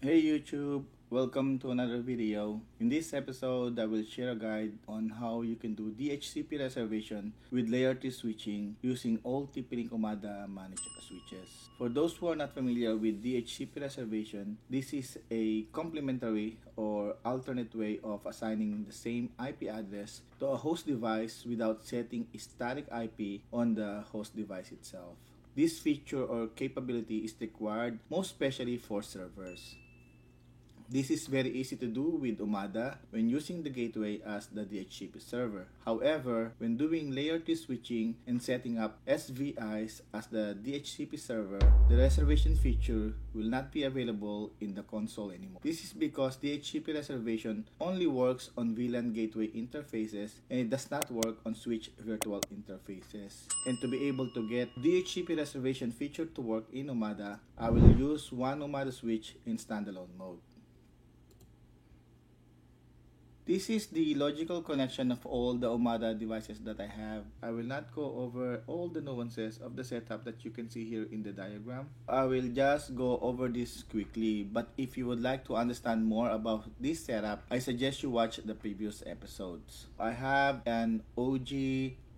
Hey YouTube, welcome to another video. In this episode, I will share a guide on how you can do DHCP reservation with layer 3 switching using all TP-Link Umada managed switches. For those who are not familiar with DHCP reservation, this is a complementary or alternate way of assigning the same IP address to a host device without setting a static IP on the host device itself. This feature or capability is required most especially for servers. This is very easy to do with Umada when using the gateway as the DHCP server. However, when doing layer 2 switching and setting up SVIs as the DHCP server, the reservation feature will not be available in the console anymore. This is because DHCP reservation only works on VLAN gateway interfaces and it does not work on switch virtual interfaces. And to be able to get DHCP reservation feature to work in Umada, I will use one Umada switch in standalone mode. This is the logical connection of all the Umada devices that I have. I will not go over all the nuances of the setup that you can see here in the diagram. I will just go over this quickly, but if you would like to understand more about this setup, I suggest you watch the previous episodes. I have an OG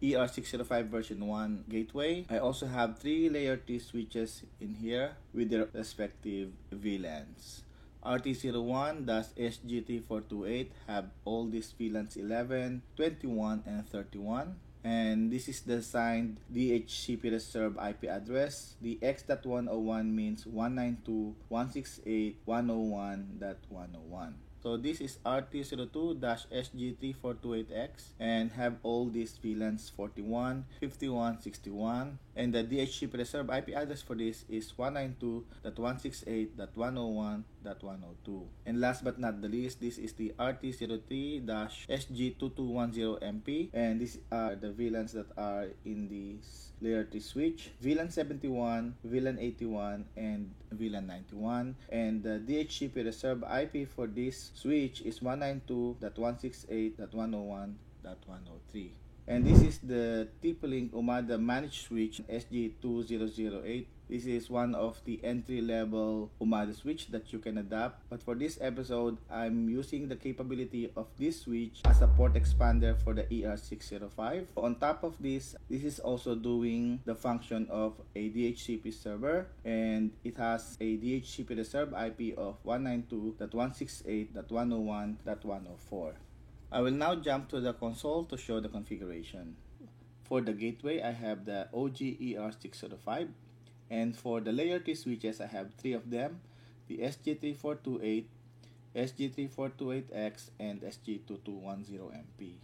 ER605 version 1 gateway. I also have 3 layer T switches in here with their respective VLANs. RT01-SGT428 have all these VLANs 11, 21, and 31. And this is the assigned DHCP reserved IP address. The X.101 means 192.168.101.101. So this is RT02-SGT428X and have all these VLANs 41, 51, 61. And the DHCP reserved IP address for this is 192.168.101.102. And last but not the least, this is the RT03-SG2210MP. And these are the VLANs that are in this layer 3 switch. VLAN 71, VLAN 81, and VLAN 91. And the DHCP reserved IP for this switch is 192.168.101.103. And this is the TP-Link Umada managed switch SG2008. This is one of the entry-level Umada switch that you can adapt. But for this episode, I'm using the capability of this switch as a port expander for the ER605. On top of this, this is also doing the function of a DHCP server, and it has a DHCP reserved IP of 192.168.101.104. I will now jump to the console to show the configuration. For the gateway, I have the OGER605, and for the layer 3 switches, I have 3 of them, the SG3428, SG3428X, and SG2210MP.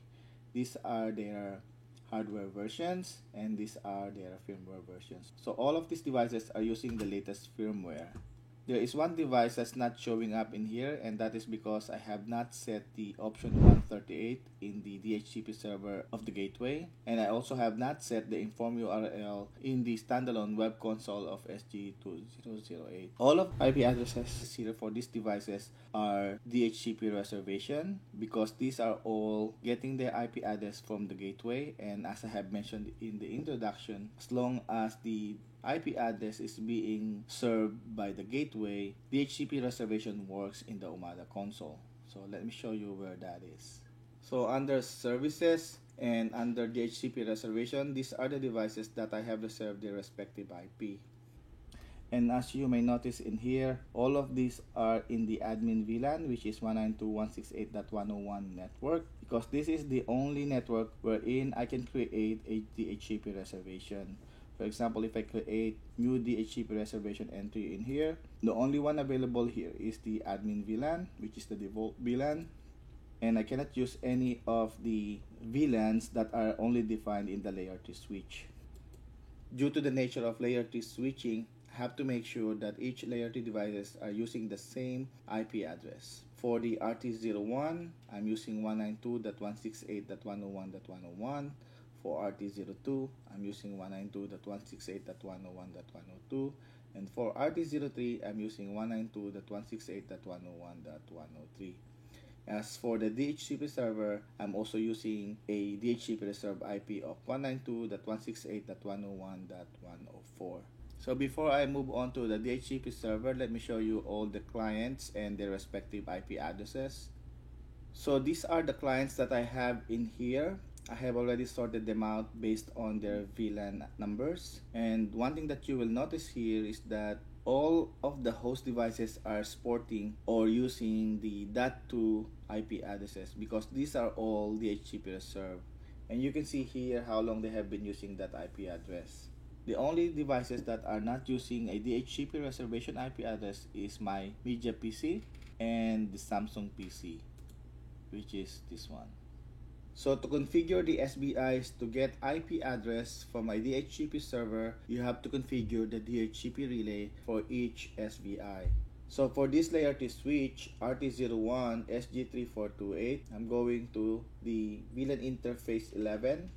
These are their hardware versions, and these are their firmware versions. So all of these devices are using the latest firmware. There is one device that's not showing up in here, and that is because I have not set the option 138 in the DHCP server of the gateway, and I also have not set the inform URL in the standalone web console of SG2008. All of IP addresses here for these devices are DHCP reservation because these are all getting their IP address from the gateway, and as I have mentioned in the introduction, as long as the IP address is being served by the gateway, DHCP reservation works in the Umada console. So let me show you where that is. So under services and under DHCP reservation, these are the devices that I have reserved their respective IP. And as you may notice in here, all of these are in the admin VLAN, which is 192.168.101 network, because this is the only network wherein I can create a DHCP reservation. For example, if I create new DHCP reservation entry in here, the only one available here is the admin VLAN, which is the default VLAN, and I cannot use any of the VLANs that are only defined in the layer 2 switch. Due to the nature of layer 2 switching, I have to make sure that each layer 2 devices are using the same IP address. For the RT01, I'm using 192.168.101.101. For RT02, I'm using 192.168.101.102. And for RT03, I'm using 192.168.101.103. As for the DHCP server, I'm also using a DHCP reserved IP of 192.168.101.104. So before I move on to the DHCP server, let me show you all the clients and their respective IP addresses. So these are the clients that I have in here. I have already sorted them out based on their VLAN numbers. And one thing that you will notice here is that all of the host devices are sporting or using the .2 IP addresses because these are all DHCP reserved. And you can see here how long they have been using that IP address. The only devices that are not using a DHCP reservation IP address is my Media PC and the Samsung PC, which is this one. So to configure the SBIs to get IP address from a DHCP server, you have to configure the DHCP relay for each SBI. So for this layer 2 switch, RT01 SG3428, I'm going to the VLAN interface 11.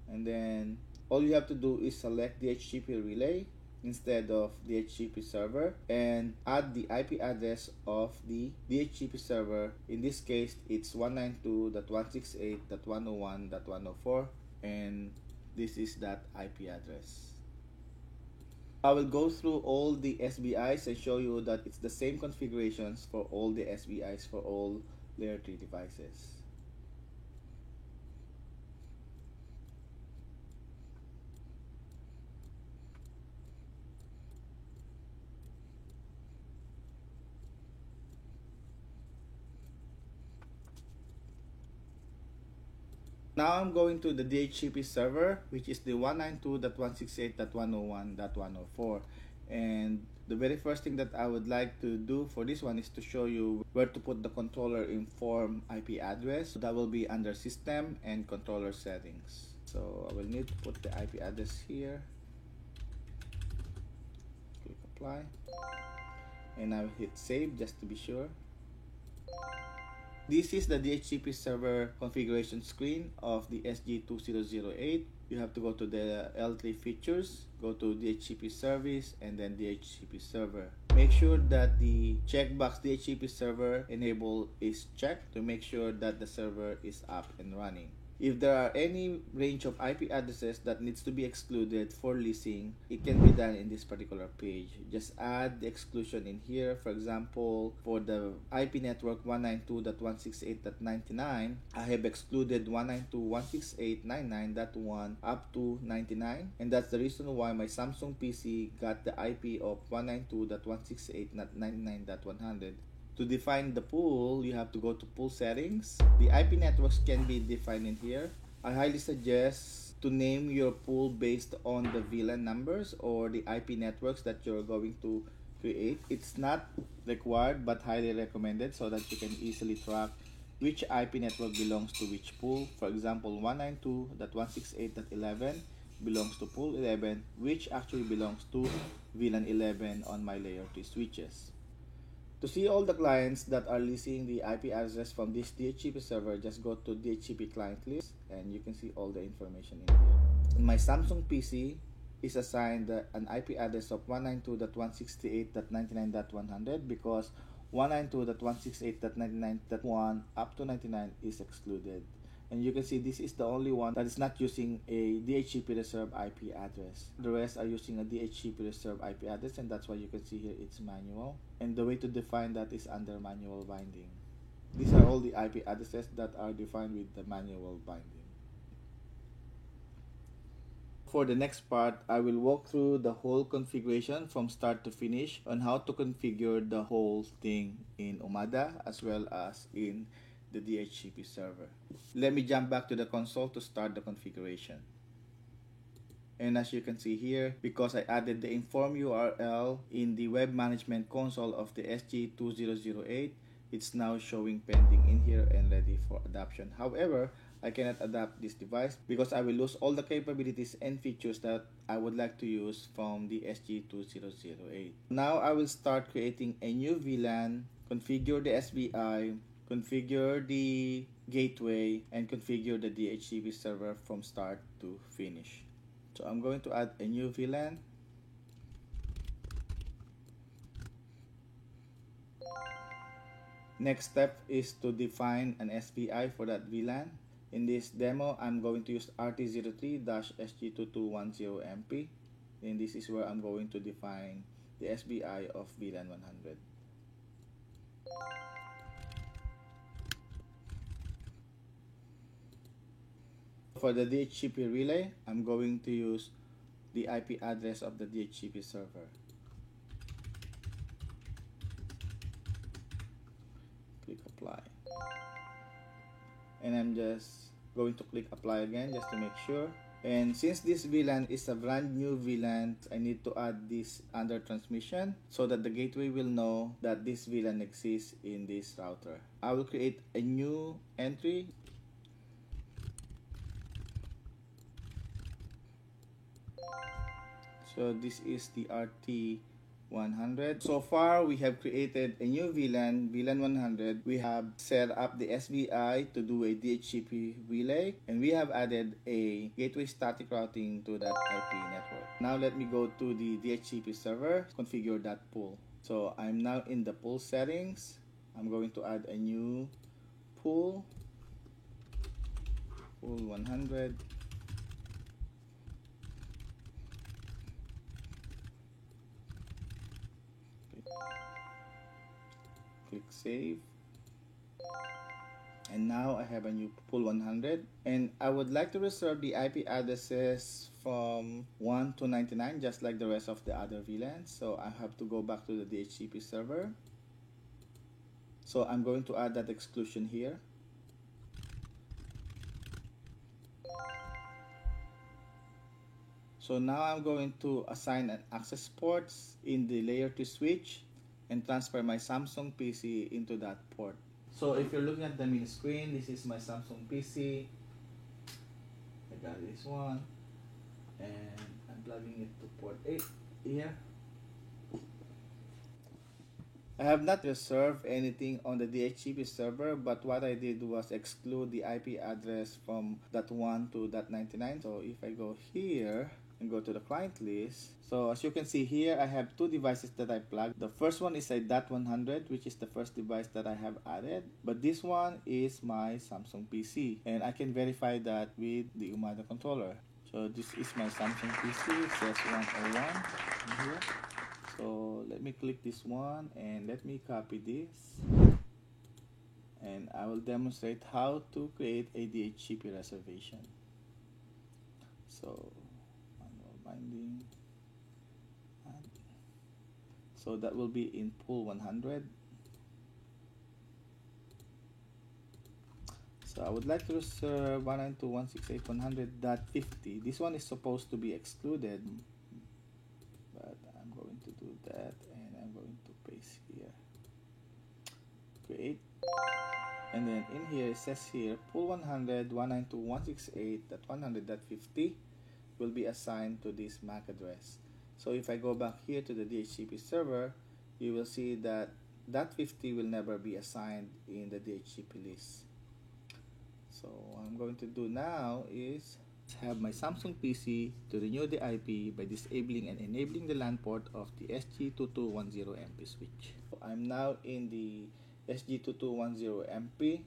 And then all you have to do is select DHCP relay instead of DHCP server and add the IP address of the DHCP server. In this case, it's 192.168.101.104 and this is that IP address. I will go through all the SBIs and show you that it's the same configurations for all the SBIs for all layer 3 devices. Now I'm going to the DHCP server, which is the 192.168.101.104. And the very first thing that I would like to do for this one is to show you where to put the controller inform IP address. That will be under System and Controller Settings. So I will need to put the IP address here. Click Apply. And I'll hit Save just to be sure. This is the DHCP server configuration screen of the SG2008. You have to go to the L3 features, go to DHCP service, and then DHCP server. Make sure that the checkbox DHCP server enable is checked to make sure that the server is up and running. If there are any range of IP addresses that needs to be excluded for leasing, it can be done in this particular page. Just add the exclusion in here. For example, for the IP network 192.168.99, I have excluded 192.168.99.1 up to 99, and that's the reason why my Samsung PC got the IP of 192.168.99.100. To define the pool, you have to go to pool settings. The IP networks can be defined in here. I highly suggest to name your pool based on the VLAN numbers or the IP networks that you're going to create. It's not required but highly recommended so that you can easily track which IP network belongs to which pool. For example, 192.168.11 belongs to pool 11, which actually belongs to VLAN 11 on my layer 3 switches. To see all the clients that are leasing the IP address from this DHCP server, just go to DHCP client list and you can see all the information in here. My Samsung PC is assigned an IP address of 192.168.99.100 because 192.168.99.1 up to 99 is excluded. And you can see this is the only one that is not using a DHCP reserved IP address. The rest are using a DHCP reserved IP address, and that's why you can see here it's manual. And the way to define that is under manual binding. These are all the IP addresses that are defined with the manual binding. For the next part, I will walk through the whole configuration from start to finish on how to configure the whole thing in Omada as well as in the DHCP server. Let me jump back to the console to start the configuration. And as you can see here, because I added the inform URL in the web management console of the SG2008, it's now showing pending in here and ready for adoption. However, I cannot adapt this device because I will lose all the capabilities and features that I would like to use from the SG2008. Now I will start creating a new VLAN, configure the SBI, configure the gateway, and configure the DHCP server from start to finish. So I'm going to add a new VLAN. Next step is to define an SBI for that VLAN. In this demo, I'm going to use RT03-SG2210MP. and this is where I'm going to define the SBI of VLAN 100. For the DHCP relay, I'm going to use the IP address of the DHCP server. Click apply. And I'm just going to click apply again just to make sure. And since this VLAN is a brand new VLAN, I need to add this under transmission so that the gateway will know that this VLAN exists in this router. I will create a new entry. So this is the RT100. So far, we have created a new VLAN, VLAN 100. We have set up the SBI to do a DHCP relay, and we have added a gateway static routing to that IP network. Now let me go to the DHCP server, configure that pool. So I'm now in the pool settings. I'm going to add a new pool, pool 100. Click save, and now I have a new pool 100, and I would like to reserve the IP addresses from 1 to 99 just like the rest of the other VLANs. So I have to go back to the DHCP server. So I'm going to add that exclusion here. So now I'm going to assign an access ports in the layer 2 switch and transfer my Samsung PC into that port. So if you're looking at the main screen, this is my Samsung PC. I got this one, and I'm plugging it to port 8 here. I have not reserved anything on the DHCP server, but what I did was exclude the IP address from .1 to .99. So if I go here and go to the client list, so as you can see here, I have two devices that I plugged. The first one is a .100, which is the first device that I have added, but this one is my Samsung PC, and I can verify that with the Umada controller. So this is my Samsung PC, it says 101 here. So let me click this one and let me copy this, and I will demonstrate how to create a DHCP reservation. So manual binding, so that will be in pool 100. So I would like to reserve 192.168.100.50. This one is supposed to be excluded, but I'm going to do that, and I'm going to paste here, create, and then in here it says here pool 100 192.168.100.50 will be assigned to this MAC address. So if I go back here to the DHCP server, you will see that that 50 will never be assigned in the DHCP list. So what I'm going to do now is have my Samsung PC to renew the IP by disabling and enabling the LAN port of the SG2210MP switch. So I'm now in the SG2210MP.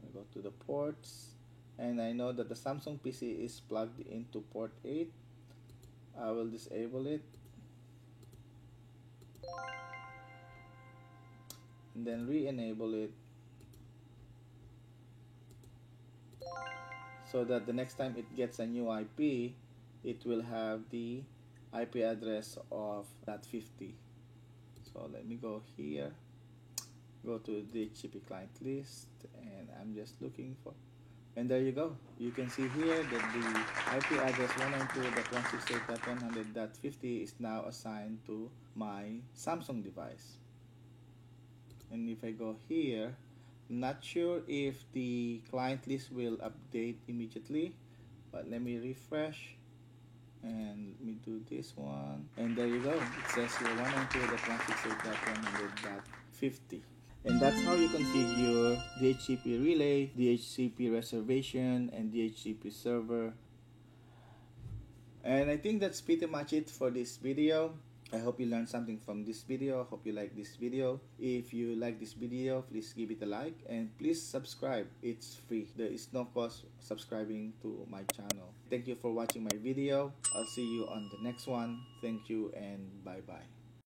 I go to the ports, and I know that the Samsung PC is plugged into port 8. I will disable it, and then re-enable it, so that the next time it gets a new IP, it will have the IP address of that 50. So let me go here, go to the DHCP client list, and I'm just looking for, and there you go. You can see here that the IP address 192.168.100.50 is now assigned to my Samsung device. And if I go here, I'm not sure if the client list will update immediately, but let me refresh, and let me do this one, and there you go. It says here 192.168.100.50. And that's how you configure DHCP relay, DHCP reservation, and DHCP server. And I think that's pretty much it for this video. I hope you learned something from this video. Hope you like this video. If you like this video, please give it a like and please subscribe. It's free. There is no cost subscribing to my channel. Thank you for watching my video. I'll see you on the next one. Thank you and bye bye.